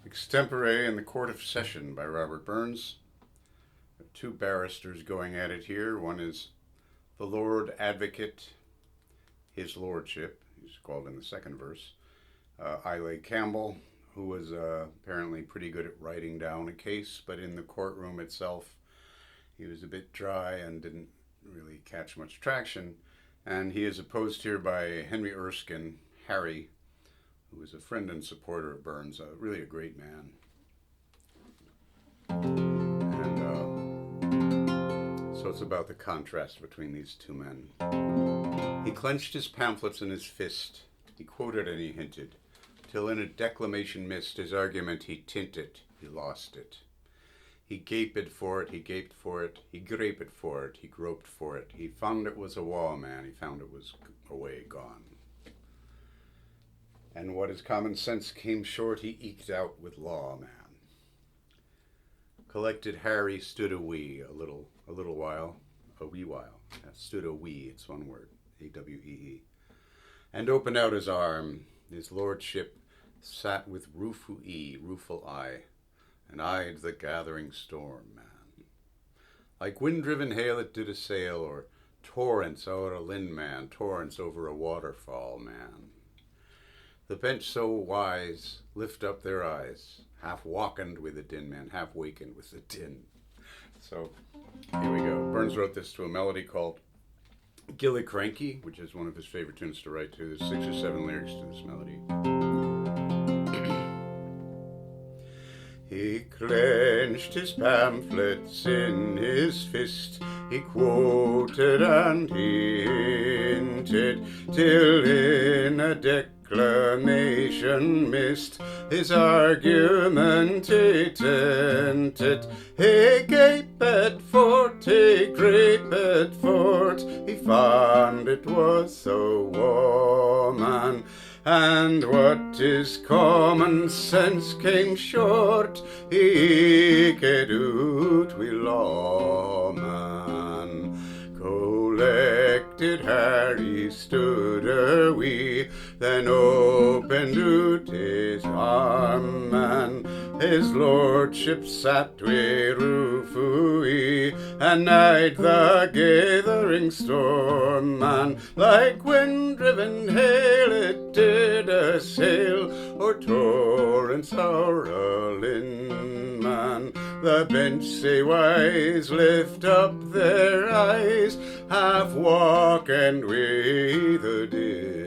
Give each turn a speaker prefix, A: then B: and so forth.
A: Extempore in the Court of Session by Robert Burns. There are two barristers going at it here. One is the Lord Advocate, his lordship, he's called in the second verse, Ilay Campbell, who was apparently pretty good at writing down a case, but in the courtroom itself, he was a bit dry and didn't really catch much traction. And he is opposed here by Henry Erskine, Harry, who was a friend and supporter of Burns, really a great man. And so it's about the contrast between these two men. He clenched his pamphlets in his fist, he quoted and he hinted, till in a declamation-mist his argument he tinted, he lost it. He gaped for it, he gaped for it, he graped for it, he groped for it, he found it was awee, man, he found it was away, gone. And what his common sense came short, he eked out with law, man. Collected Harry stood awee a little while, a wee while. Stood awee, it's one word, A-W-E-E. And opened out his arm. His lordship sat with ruefu eye, and eyed the gathering storm, man. Like wind-driv'n hail it did assail, or torrents o'er a linn, man, torrents over a waterfall, man. The bench so wise lift up their eyes, half-wauken'd with the din, man, half-waken'd with the din. So here we go. Burns wrote this to a melody called Gillicrankie, which is one of his favorite tunes to write to. There's 6 or 7 lyrics to this melody. He clenched his pamphlets in his fist, he quoted and he hinted, till in a declamation-mist his argument he tinted. He gaped for't, he graped for't, he found it was so woman. And what his common sense came short, he eked out wi' law, man. Collected Harry stood awee, then opened out his arm, man. His lordship sat wi' ruefu and eyed the gathering storm, man. Like wind-driv'n hail it did assail, or torrents o'er a linn, man. The bench say wise lift up their eyes, half-wauken'd with the din.